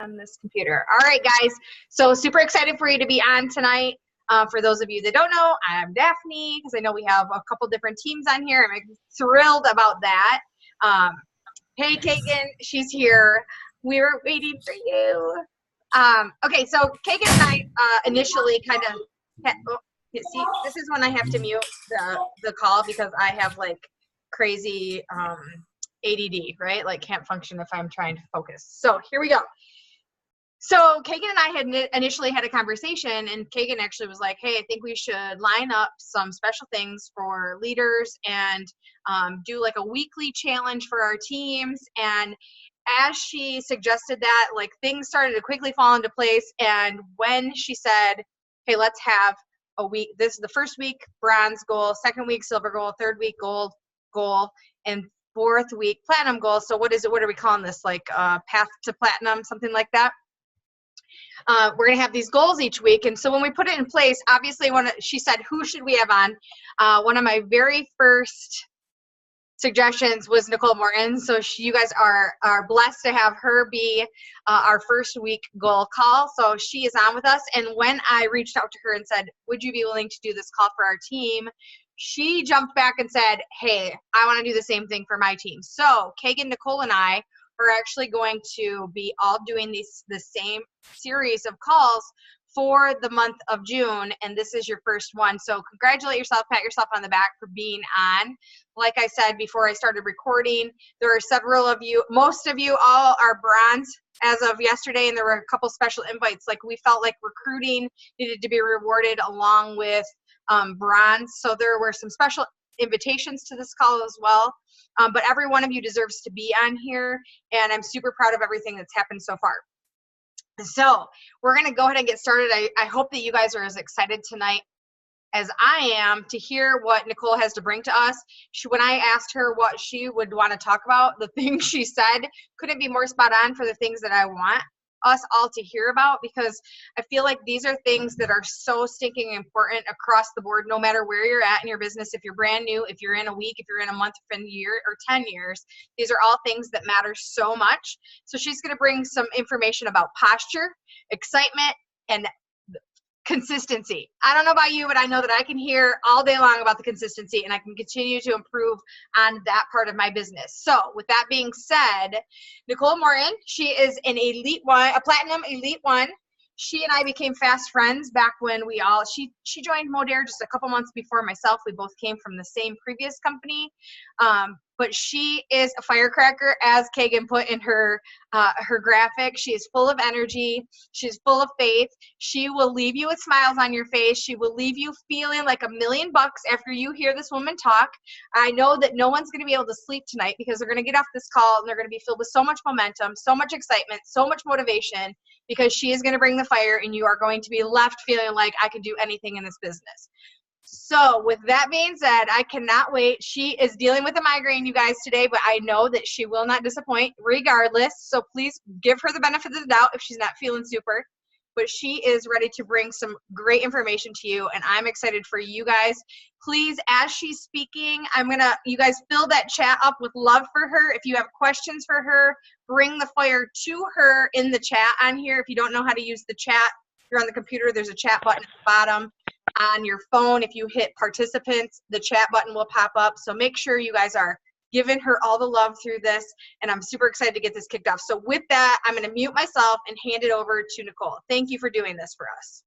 on this computer. All right, guys. So super excited for you to be on tonight. For those of you that don't know, I'm Daphne, because I know we have a couple different teams on here. I'm thrilled about that. Hey, Kagan, she's here. We were waiting for you. Okay, so Kagan and I initially kind of see, this is when I have to mute the call because I have like crazy ADD, right? Like can't function if I'm trying to focus. So here we go. So Kagan and I had initially had a conversation, and Kagan actually was like, hey, I think we should line up some special things for leaders and do like a weekly challenge for our teams. And as she suggested that, like things started to quickly fall into place. And when she said, hey, let's have a week, this is the first week, bronze goal, second week, silver goal, third week, gold goal, and fourth week, platinum goal. So what is it? What are we calling this? Like path to platinum, something like that. We're going to have these goals each week. And so when we put it in place, obviously she said, who should we have on? One of my very first suggestions was Nicole Morton. So you guys are blessed to have her be our first week goal call. So she is on with us. And when I reached out to her and said, would you be willing to do this call for our team? She jumped back and said, hey, I want to do the same thing for my team. So Kagan, Nicole, and I are actually going to be all doing the same series of calls for the month of June, and this is your first one. So congratulate yourself, pat yourself on the back for being on. Like I said before I started recording, there are several of you, most of you all are bronze as of yesterday, and there were a couple special invites. Like we felt like recruiting needed to be rewarded along with bronze, so there were some special invitations to this call as well. But every one of you deserves to be on here, and I'm super proud of everything that's happened so far. So we're going to go ahead and get started. I hope that you guys are as excited tonight as I am to hear what Nicole has to bring to us. When I asked her what she would want to talk about, the things she said couldn't be more spot on for the things that I want us all to hear about, because I feel like these are things that are so stinking important across the board, no matter where you're at in your business. If you're brand new, if you're in a week, if you're in a month, if in a year or 10 years, these are all things that matter so much. So she's going to bring some information about posture, excitement, and consistency. I don't know about you, but I know that I can hear all day long about the consistency, and I can continue to improve on that part of my business. So with that being said, Nicole Morton, she is an elite one, a platinum elite one. She and I became fast friends back when she joined Modere just a couple months before myself. We both came from the same previous company. But she is a firecracker, as Kagan put in her graphic. She is full of energy. She's full of faith. She will leave you with smiles on your face. She will leave you feeling like $1,000,000 after you hear this woman talk. I know that no one's going to be able to sleep tonight because they're going to get off this call and they're going to be filled with so much momentum, so much excitement, so much motivation, because she is going to bring the fire, and you are going to be left feeling like I can do anything in this business. So with that being said, I cannot wait. She is dealing with a migraine, you guys, today, but I know that she will not disappoint regardless. So please give her the benefit of the doubt if she's not feeling super. But she is ready to bring some great information to you, and I'm excited for you guys. Please, as she's speaking, you guys fill that chat up with love for her. If you have questions for her, bring the fire to her in the chat on here. If you don't know how to use the chat, you're on the computer, there's a chat button at the bottom. On your phone, if you hit participants, the chat button will pop up. So make sure you guys are giving her all the love through this, and I'm super excited to get this kicked off. So with that, I'm going to mute myself and hand it over to Nicole. Thank you for doing this for us.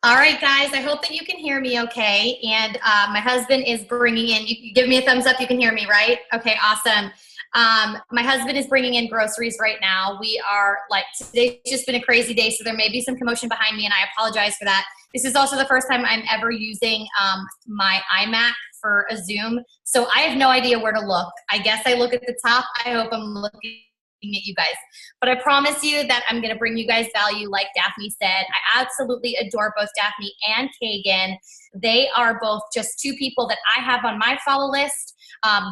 All right, guys, I hope that you can hear me okay. And my husband is bringing in, you give me a thumbs up, you can hear me, right? Okay, awesome. My husband is bringing in groceries right now. We are today's just been a crazy day, so there may be some commotion behind me, and I apologize for that. This is also the first time I'm ever using my iMac for a Zoom, so I have no idea where to look. I guess I look at the top. I hope I'm looking at you guys. But I promise you that I'm going to bring you guys value, like Daphne said. I absolutely adore both Daphne and Kagan. They are both just two people that I have on my follow list.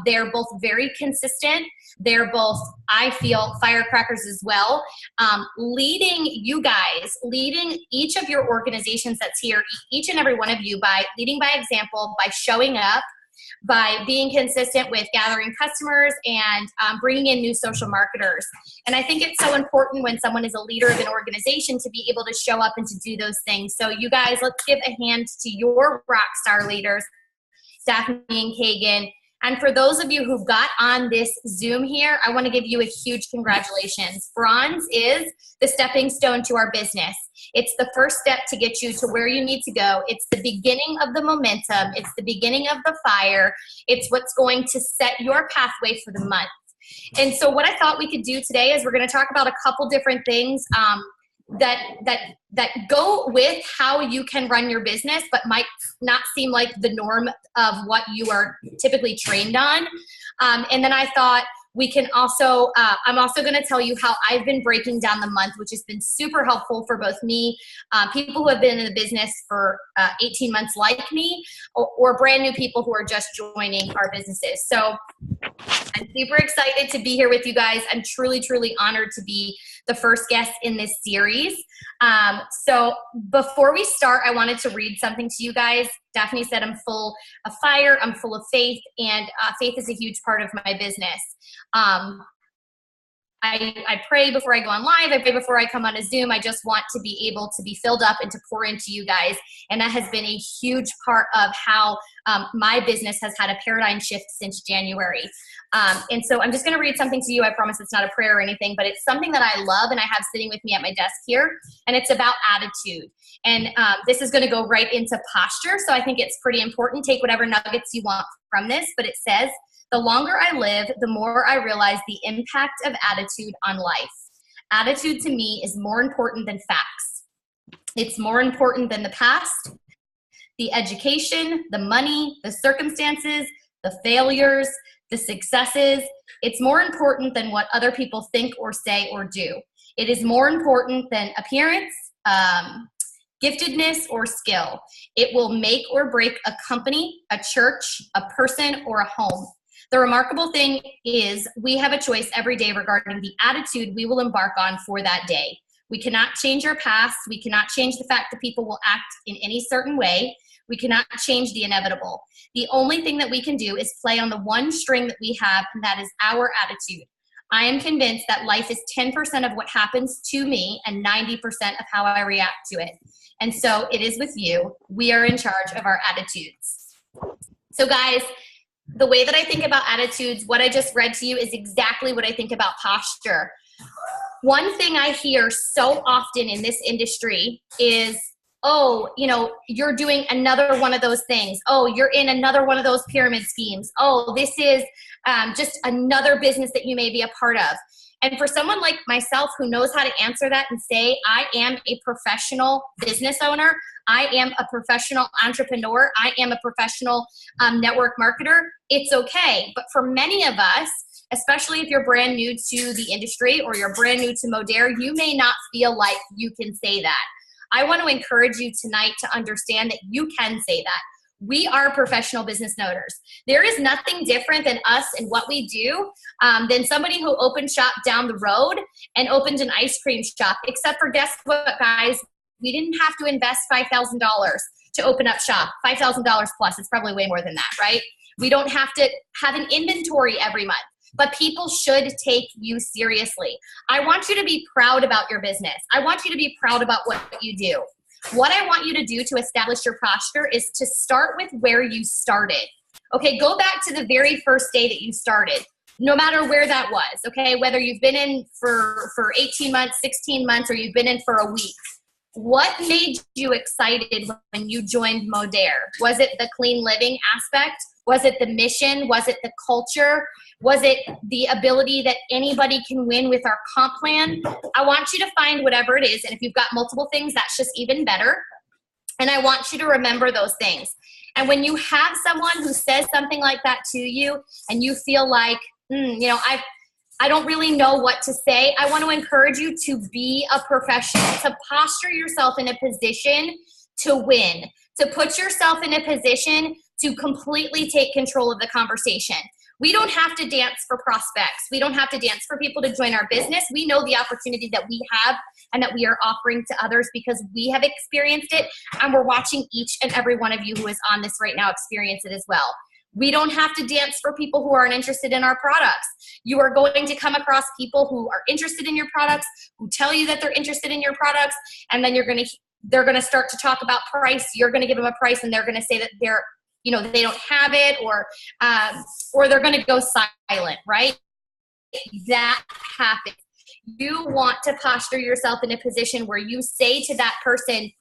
They're both very consistent. They're both, I feel, firecrackers as well. Leading you guys, leading each of your organizations that's here, each and every one of you, by leading by example, by showing up, by being consistent with gathering customers and bringing in new social marketers. And I think it's so important when someone is a leader of an organization to be able to show up and to do those things. So you guys, let's give a hand to your rock star leaders, Daphne and Kagan. And for those of you who got on this Zoom here, I want to give you a huge congratulations. Bronze is the stepping stone to our business. It's the first step to get you to where you need to go. It's the beginning of the momentum. It's the beginning of the fire. It's what's going to set your pathway for the month. And so what I thought we could do today is we're going to talk about a couple different things that go with how you can run your business, but might not seem like the norm of what you are typically trained on. And then I thought we can also, I'm also going to tell you how I've been breaking down the month, which has been super helpful for both me, people who have been in the business for 18 months like me, or brand new people who are just joining our businesses. So I'm super excited to be here with you guys. I'm truly, truly honored to be the first guest in this series. So before we start, I wanted to read something to you guys. Daphne said, I'm full of fire, I'm full of faith, and faith is a huge part of my business. I pray before I go on live. I pray before I come on a Zoom. I just want to be able to be filled up and to pour into you guys. And that has been a huge part of how my business has had a paradigm shift since January. And so I'm just going to read something to you. I promise it's not a prayer or anything, but it's something that I love and I have sitting with me at my desk here. And it's about attitude. And this is going to go right into posture. So I think it's pretty important. Take whatever nuggets you want from this. But it says, the longer I live, the more I realize the impact of attitude on life. Attitude to me is more important than facts. It's more important than the past, the education, the money, the circumstances, the failures, the successes. It's more important than what other people think or say or do. It is more important than appearance, giftedness, or skill. It will make or break a company, a church, a person, or a home. The remarkable thing is we have a choice every day regarding the attitude we will embark on for that day. We cannot change our past. We cannot change the fact that people will act in any certain way. We cannot change the inevitable. The only thing that we can do is play on the one string that we have, and that is our attitude. I am convinced that life is 10% of what happens to me and 90% of how I react to it. And so it is with you. We are in charge of our attitudes. So guys, the way that I think about attitudes, what I just read to you is exactly what I think about posture. One thing I hear so often in this industry is, oh, you know, you're doing another one of those things. Oh, you're in another one of those pyramid schemes. Oh, this is just another business that you may be a part of. And for someone like myself who knows how to answer that and say, I am a professional business owner, I am a professional entrepreneur, I am a professional network marketer, it's okay. But for many of us, especially if you're brand new to the industry or you're brand new to Modere, you may not feel like you can say that. I want to encourage you tonight to understand that you can say that. We are professional business owners. There is nothing different than us and what we do than somebody who opened shop down the road and opened an ice cream shop, except for guess what, guys? We didn't have to invest $5,000 to open up shop, $5,000 plus. It's probably way more than that, right? We don't have to have an inventory every month, but people should take you seriously. I want you to be proud about your business. I want you to be proud about what you do. What I want you to do to establish your posture is to start with where you started. Okay, go back to the very first day that you started, no matter where that was, okay? Whether you've been in for 18 months, 16 months, or you've been in for a week. What made you excited when you joined Modere? Was it the clean living aspect? Was it the mission? Was it the culture? Was it the ability that anybody can win with our comp plan? I want you to find whatever it is. And if you've got multiple things, that's just even better. And I want you to remember those things. And when you have someone who says something like that to you and you feel like, you know, I don't really know what to say, I want to encourage you to be a professional, to posture yourself in a position to win, to put yourself in a position to completely take control of the conversation. We don't have to dance for prospects. We don't have to dance for people to join our business. We know the opportunity that we have and that we are offering to others because we have experienced it, and we're watching each and every one of you who is on this right now experience it as well. We don't have to dance for people who aren't interested in our products. You are going to come across people who are interested in your products, who tell you that they're interested in your products, and then they're going to start to talk about price. You're going to give them a price, and they're going to say that they don't have it, or they're going to go silent, right? That happens. You want to posture yourself in a position where you say to that person,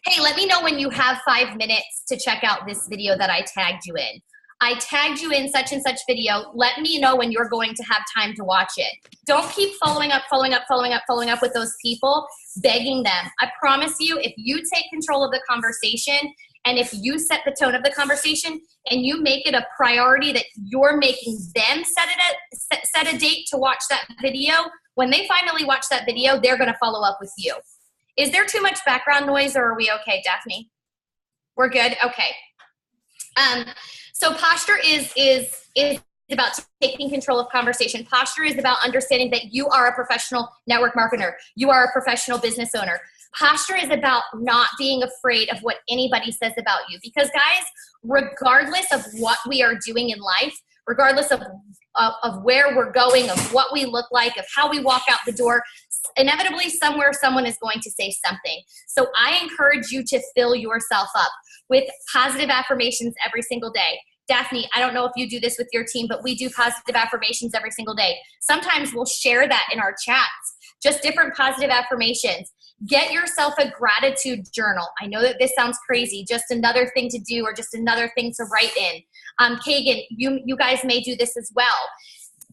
hey, let me know when you have 5 minutes to check out this video that I tagged you in. I tagged you in such and such video. Let me know when you're going to have time to watch it. Don't keep following up with those people, begging them. I promise you, if you take control of the conversation, and if you set the tone of the conversation and you make it a priority that you're making them set a date to watch that video, when they finally watch that video, they're going to follow up with you. Is there too much background noise, or are we okay, Daphne? We're good? Okay. So posture is about taking control of conversation. Posture is about understanding that you are a professional network marketer. You are a professional business owner. Posture is about not being afraid of what anybody says about you. Because guys, regardless of what we are doing in life, regardless of where we're going, of what we look like, of how we walk out the door, inevitably somewhere someone is going to say something. So I encourage you to fill yourself up with positive affirmations every single day. Daphne, I don't know if you do this with your team, but we do positive affirmations every single day. Sometimes we'll share that in our chats, just different positive affirmations. Get yourself a gratitude journal. I know that this sounds crazy, just another thing to do or just another thing to write in. Kagan, you guys may do this as well.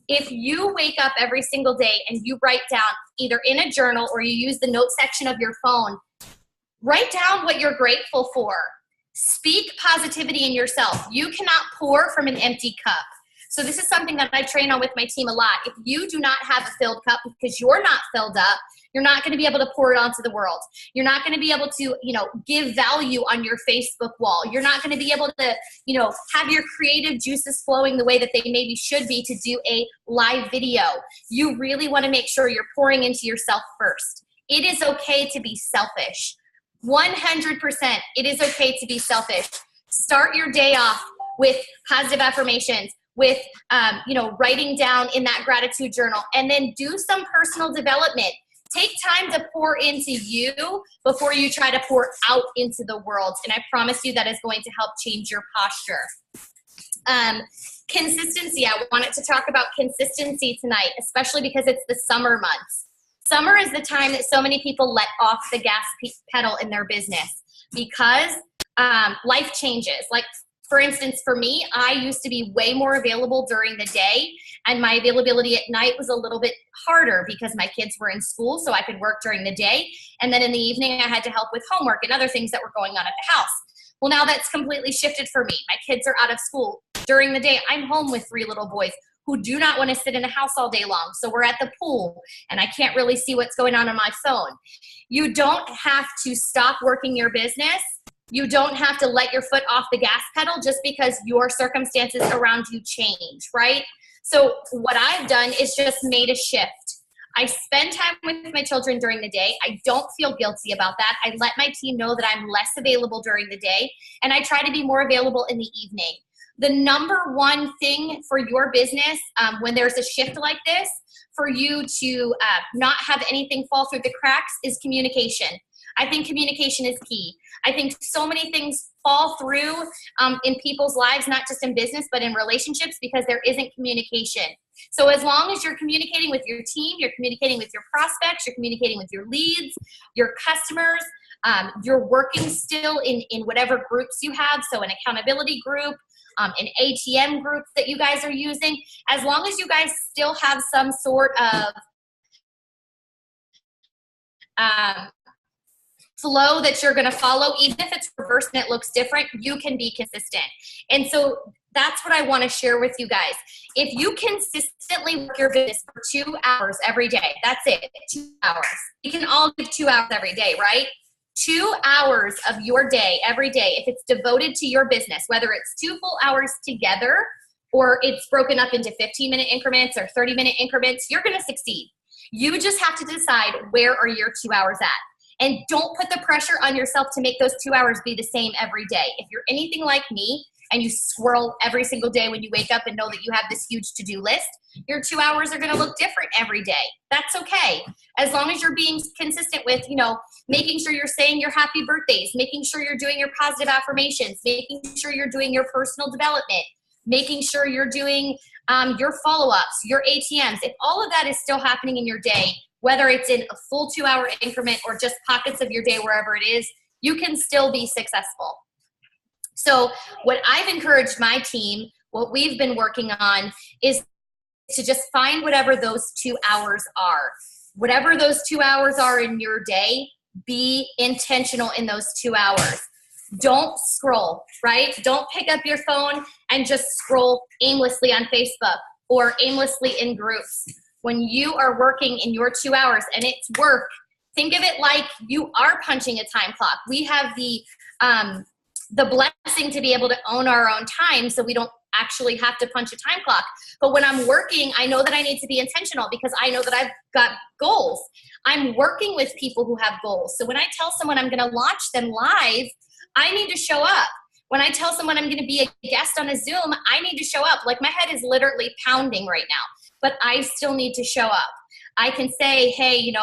If you wake up every single day and you write down either in a journal or you use the note section of your phone, write down what you're grateful for. Speak positivity in yourself. You cannot pour from an empty cup. So this is something that I train on with my team a lot. If you do not have a filled cup because you're not filled up, you're not going to be able to pour it onto the world. You're not going to be able to, give value on your Facebook wall. You're not going to be able to, have your creative juices flowing the way that they maybe should be to do a live video. You really want to make sure you're pouring into yourself first. It is okay to be selfish. 100%, it is okay to be selfish. Start your day off with positive affirmations, with, writing down in that gratitude journal, and then do some personal development. Take time to pour into you before you try to pour out into the world. And I promise you that is going to help change your posture. Consistency. I wanted to talk about consistency tonight, especially because it's the summer months. Summer is the time that so many people let off the gas pedal in their business because life changes. Like, for instance, for me, I used to be way more available during the day, and my availability at night was a little bit harder because my kids were in school, so I could work during the day. And then in the evening, I had to help with homework and other things that were going on at the house. Well, now that's completely shifted for me. My kids are out of school. During the day, I'm home with 3 little boys who do not want to sit in a house all day long. So we're at the pool, and I can't really see what's going on my phone. You don't have to stop working your business. You don't have to let your foot off the gas pedal just because your circumstances around you change, right? So what I've done is just made a shift. I spend time with my children during the day. I don't feel guilty about that. I let my team know that I'm less available during the day, and I try to be more available in the evening. The number one thing for your business when there's a shift like this, for you to not have anything fall through the cracks, is communication. I think communication is key. I think so many things fall through in people's lives, not just in business, but in relationships, because there isn't communication. So as long as you're communicating with your team, you're communicating with your prospects, you're communicating with your leads, your customers, you're working still in whatever groups you have, so an accountability group, an ATM group that you guys are using, as long as you guys still have some sort of flow that you're going to follow, even if it's reversed and it looks different, you can be consistent. And so that's what I want to share with you guys. If you consistently work your business for 2 hours every day, that's it, 2 hours. You can all give 2 hours every day, right? 2 hours of your day, every day, if it's devoted to your business, whether it's 2 full hours together or it's broken up into 15-minute increments or 30-minute increments, you're going to succeed. You just have to decide, where are your 2 hours at? And don't put the pressure on yourself to make those 2 hours be the same every day. If you're anything like me and you squirrel every single day when you wake up and know that you have this huge to-do list, your 2 hours are going to look different every day. That's okay. As long as you're being consistent with, making sure you're saying your happy birthdays, making sure you're doing your positive affirmations, making sure you're doing your personal development, making sure you're doing your follow-ups, your ATMs. If all of that is still happening in your day, whether it's in a full 2 hour increment or just pockets of your day, wherever it is, you can still be successful. So what I've encouraged my team, what we've been working on is to just find whatever those 2 hours are. Whatever those 2 hours are in your day, be intentional in those 2 hours. Don't scroll, right? Don't pick up your phone and just scroll aimlessly on Facebook or aimlessly in groups. When you are working in your 2 hours and it's work, think of it like you are punching a time clock. We have the blessing to be able to own our own time, so we don't actually have to punch a time clock. But when I'm working, I know that I need to be intentional because I know that I've got goals. I'm working with people who have goals. So when I tell someone I'm going to launch them live, I need to show up. When I tell someone I'm going to be a guest on a Zoom, I need to show up. Like, my head is literally pounding right now, but I still need to show up. I can say, hey,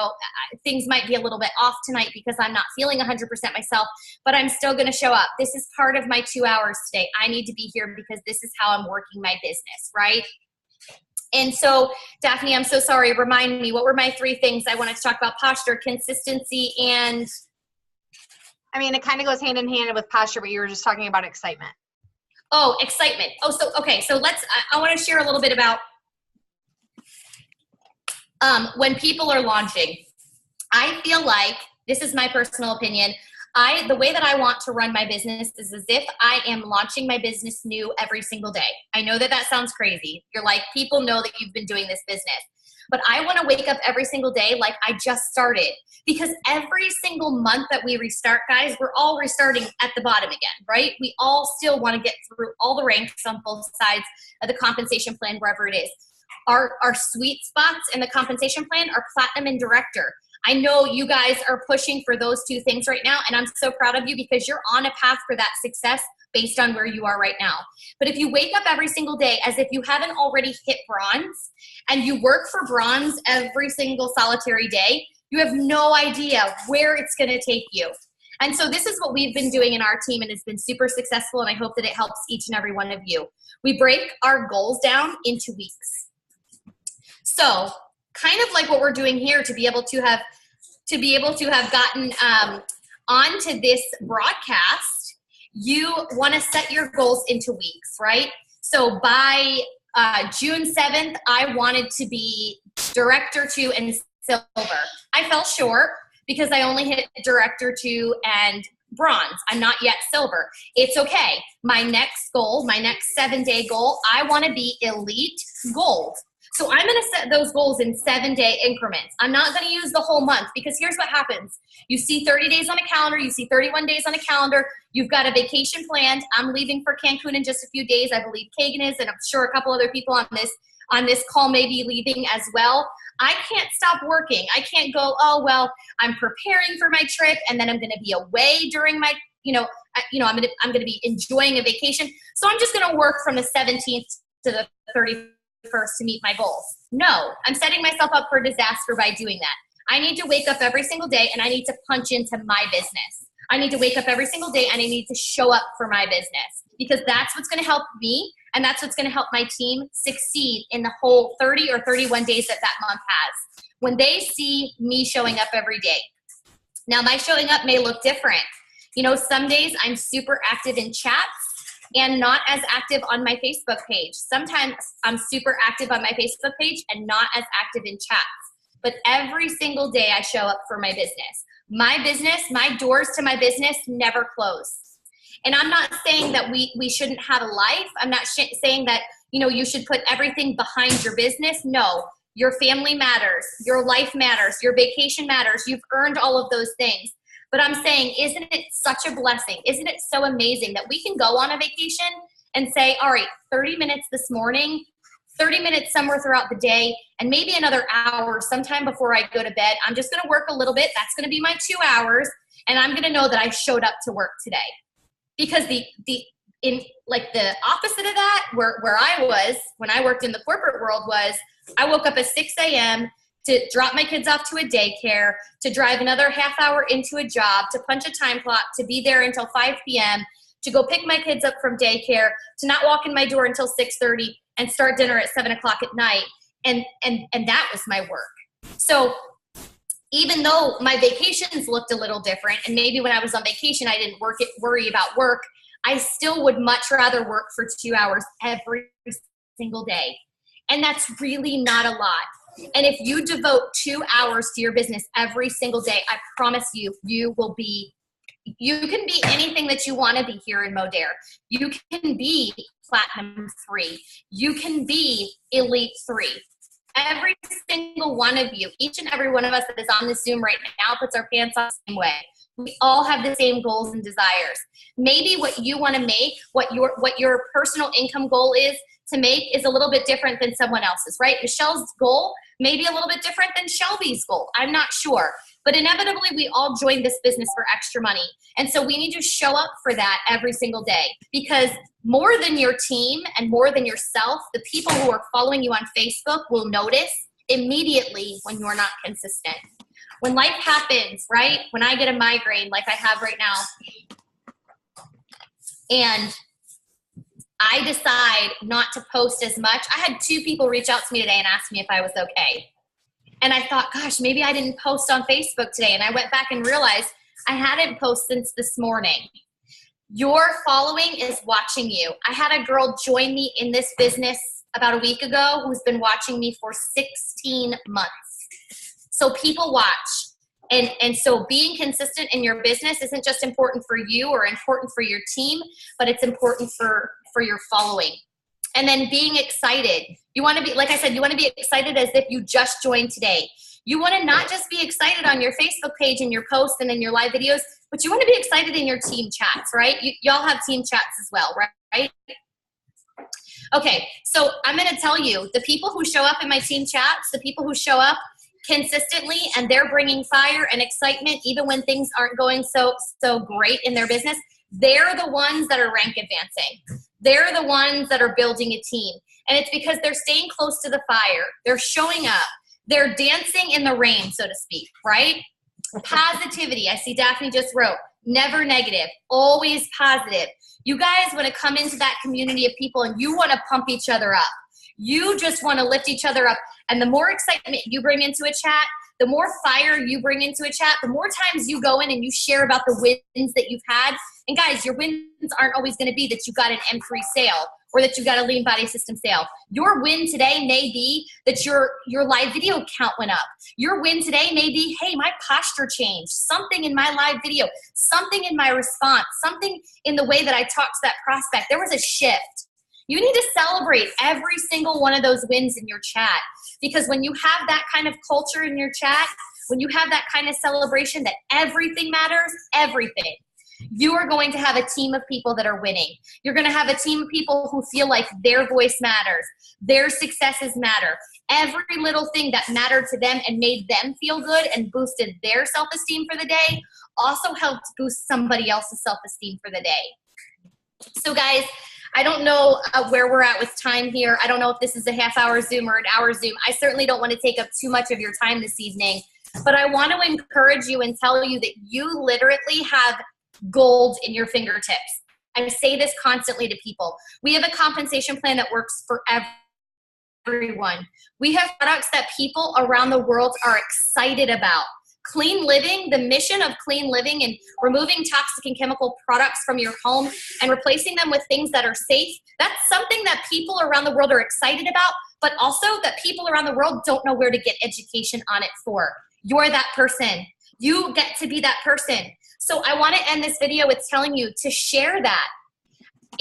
things might be a little bit off tonight because I'm not feeling 100% myself, but I'm still going to show up. This is part of my 2 hours today. I need to be here because this is how I'm working my business, right? And so, Daphne, I'm so sorry. Remind me, what were my 3 things I wanted to talk about? Posture, consistency, and... I mean, it kind of goes hand in hand with posture, but you were just talking about excitement. Oh, excitement. Oh, so, okay. So I want to share a little bit about when people are launching. I feel like, this is my personal opinion, the way that I want to run my business is as if I am launching my business new every single day. I know that sounds crazy. You're like, people know that you've been doing this business. But I want to wake up every single day like I just started. Because every single month that we restart, guys, we're all restarting at the bottom again, right? We all still want to get through all the ranks on both sides of the compensation plan, wherever it is. Our sweet spots in the compensation plan are platinum and director. I know you guys are pushing for those 2 things right now, and I'm so proud of you because you're on a path for that success based on where you are right now. But if you wake up every single day as if you haven't already hit bronze, and you work for bronze every single solitary day, you have no idea where it's going to take you. And so this is what we've been doing in our team, and it's been super successful, and I hope that it helps each and every one of you. We break our goals down into weeks. So kind of like what we're doing here, to be able to have gotten onto this broadcast, you want to set your goals into weeks, right? So by June 7th, I wanted to be director 2 and silver. I fell short because I only hit director 2 and bronze. I'm not yet silver. It's okay. My next goal, my next 7-day goal, I want to be elite gold. So I'm going to set those goals in 7-day increments. I'm not going to use the whole month, because here's what happens. You see 30 days on a calendar. You see 31 days on a calendar. You've got a vacation planned. I'm leaving for Cancun in just a few days. I believe Kagan is, and I'm sure a couple other people on this call may be leaving as well. I can't stop working. I can't go, oh, well, I'm preparing for my trip, and then I'm going to be away during my, I'm going to be enjoying a vacation. So I'm just going to work from the 17th to the 31st to meet my goals. No, I'm setting myself up for disaster by doing that. I need to wake up every single day, and I need to punch into my business. I need to wake up every single day, and I need to show up for my business, because that's what's going to help me, and that's what's going to help my team succeed in the whole 30 or 31 days that month has. When they see me showing up every day. Now, my showing up may look different. Some days I'm super active in chats and not as active on my Facebook page. Sometimes I'm super active on my Facebook page and not as active in chats. But every single day I show up for my business. My business, my doors to my business never close. And I'm not saying that we shouldn't have a life. I'm not saying that, you should put everything behind your business. No, your family matters. Your life matters. Your vacation matters. You've earned all of those things. But I'm saying, isn't it such a blessing? Isn't it so amazing that we can go on a vacation and say, all right, 30 minutes this morning, 30 minutes somewhere throughout the day, and maybe another hour sometime before I go to bed. I'm just going to work a little bit. That's going to be my 2 hours. And I'm going to know that I showed up to work today. Because the in like the opposite of that, where I was when I worked in the corporate world was I woke up at 6 a.m. to drop my kids off to a daycare, to drive another half hour into a job, to punch a time clock, to be there until 5 p.m., to go pick my kids up from daycare, to not walk in my door until 6:30 and start dinner at 7 o'clock at night. And that was my work. So even though my vacations looked a little different, and maybe when I was on vacation, I didn't worry about work, I still would much rather work for 2 hours every single day. And that's really not a lot. And if you devote 2 hours to your business every single day, I promise you, you can be anything that you want to be here in Modere. You can be platinum 3. You can be elite 3. Every single one of you, each and every one of us that is on this Zoom right now puts our pants on the same way. We all have the same goals and desires. Maybe what you want to make, what your personal income goal is to make is a little bit different than someone else's, right? Michelle's goal may be a little bit different than Shelby's goal. I'm not sure. But inevitably, we all join this business for extra money. And so we need to show up for that every single day, because more than your team and more than yourself, the people who are following you on Facebook will notice immediately when you're not consistent. When life happens, right? When I get a migraine like I have right now, and I decide not to post as much. I had 2 people reach out to me today and ask me if I was okay. And I thought, gosh, maybe I didn't post on Facebook today. And I went back and realized I hadn't posted since this morning. Your following is watching you. I had a girl join me in this business about a week ago who's been watching me for 16 months. So people watch. And so being consistent in your business isn't just important for you or important for your team, but it's important for your following. And then being excited. You want to be, like I said, you want to be excited as if you just joined today. You want to not just be excited on your Facebook page and your posts and in your live videos, but you want to be excited in your team chats, right? Y'all have team chats as well, right? Okay, so I'm going to tell you, the people who show up in my team chats, the people who show up consistently and they're bringing fire and excitement even when things aren't going so great in their business, they're the ones that are rank advancing. They're the ones that are building a team. And it's because they're staying close to the fire. They're showing up. They're dancing in the rain, so to speak, right? Positivity. I see Daphne just wrote, never negative, always positive. You guys want to come into that community of people and you want to pump each other up. You just want to lift each other up. And the more excitement you bring into a chat, the more fire you bring into a chat, the more times you go in and you share about the wins that you've had. And guys, your wins aren't always going to be that you got an M3 sale or that you got a lean body system sale. Your win today may be that your live video count went up. Your win today may be, hey, my posture changed. Something in my live video, something in my response, something in the way that I talked to that prospect. There was a shift. You need to celebrate every single one of those wins in your chat, because when you have that kind of culture in your chat, when you have that kind of celebration that everything matters, everything, you are going to have a team of people that are winning. You're going to have a team of people who feel like their voice matters, their successes matter. Every little thing that mattered to them and made them feel good and boosted their self-esteem for the day also helped boost somebody else's self-esteem for the day. So guys, I don't know where we're at with time here. I don't know if this is a half-hour Zoom or an hour Zoom. I certainly don't want to take up too much of your time this evening, but I want to encourage you and tell you that you literally have gold in your fingertips. I say this constantly to people. We have a compensation plan that works for everyone. We have products that people around the world are excited about. Clean living, the mission of clean living and removing toxic and chemical products from your home and replacing them with things that are safe, that's something that people around the world are excited about, but also that people around the world don't know where to get education on it for. You're that person. You get to be that person. So I want to end this video with telling you to share that,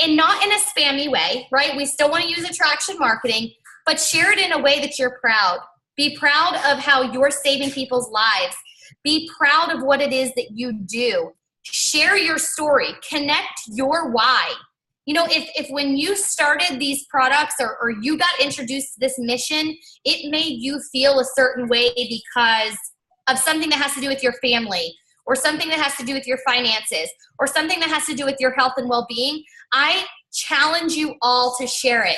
and not in a spammy way, right? We still want to use attraction marketing, but share it in a way that you're proud. Be proud of how you're saving people's lives. Be proud of what it is that you do. Share your story. Connect your why. You know, if when you started these products or you got introduced to this mission, it made you feel a certain way because of something that has to do with your family or something that has to do with your finances, or something that has to do with your health and well-being, I challenge you all to share it.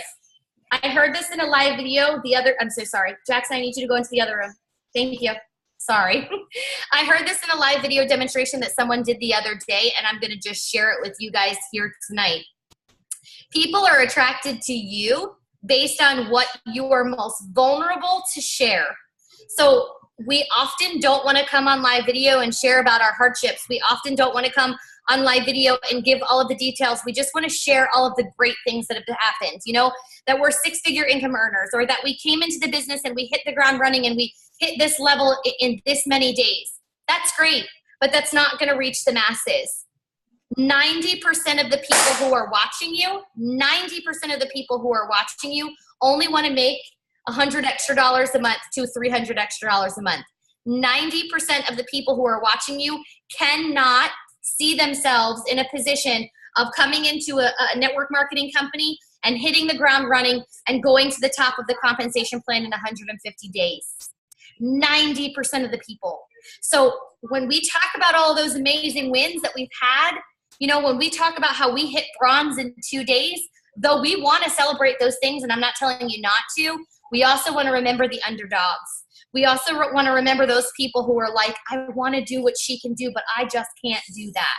I heard this in a live video I'm so sorry. Jackson, I need you to go into the other room. Thank you. Sorry. I heard this in a live video demonstration that someone did the other day, and I'm going to just share it with you guys here tonight. People are attracted to you based on what you are most vulnerable to share. So we often don't want to come on live video and share about our hardships. We often don't want to come on live video and give all of the details. We just want to share all of the great things that have happened, you know, that we're six-figure income earners, or that we came into the business and we hit the ground running and we hit this level in this many days. That's great, but that's not going to reach the masses. 90% of the people who are watching you, 90% of the people who are watching you only want to make $100 extra a month to $300 extra a month. 90% of the people who are watching you cannot see themselves in a position of coming into a network marketing company and hitting the ground running and going to the top of the compensation plan in 150 days. 90% of the people. So when we talk about all those amazing wins that we've had, you know, when we talk about how we hit bronze in 2 days, though we want to celebrate those things, and I'm not telling you not to, we also want to remember the underdogs. We also want to remember those people who are like, I want to do what she can do, but I just can't do that.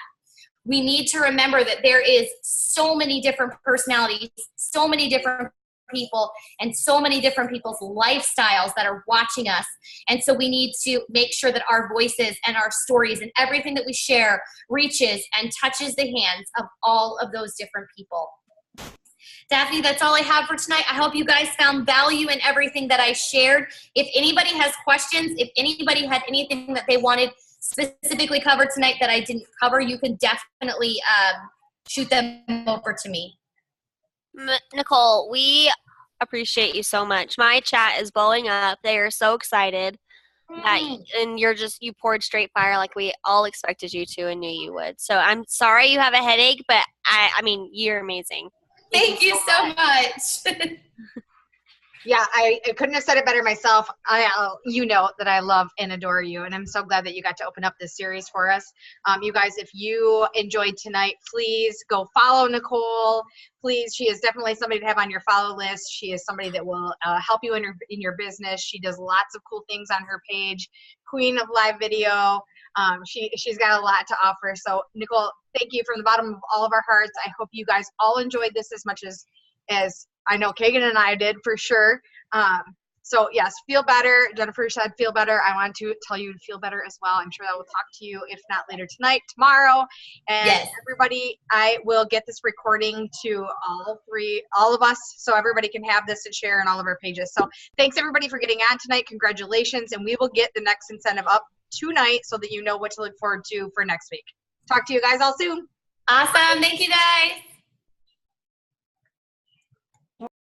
We need to remember that there is so many different personalities, so many different people, and so many different people's lifestyles that are watching us. And so we need to make sure that our voices and our stories and everything that we share reaches and touches the hands of all of those different people. Daphne, that's all I have for tonight. I hope you guys found value in everything that I shared. If anybody has questions, if anybody had anything that they wanted specifically covered tonight that I didn't cover, you can definitely shoot them over to me. Nicole, we appreciate you so much. My chat is blowing up. They are so excited. And you poured straight fire like we all expected you to and knew you would. So I'm sorry you have a headache, but I mean, you're amazing. Thank you so much. Yeah, I couldn't have said it better myself. You know that I love and adore you, and I'm so glad that you got to open up this series for us. You guys, if you enjoyed tonight, please go follow Nicole. Please, she is definitely somebody to have on your follow list. She is somebody that will help you in your business. She does lots of cool things on her page. Queen of live video. She's got a lot to offer. So, Nicole, thank you from the bottom of all of our hearts. I hope you guys all enjoyed this as much as I know Kagan and I did for sure. So yes, feel better. Jennifer said feel better. I want to tell you to feel better as well. I'm sure I will talk to you, if not later tonight, tomorrow. And yes, everybody, I will get this recording to all of us, so everybody can have this and share in all of our pages. So thanks everybody for getting on tonight. Congratulations. And we will get the next incentive up tonight so that you know what to look forward to for next week. Talk to you guys all soon. Awesome. Thank you guys.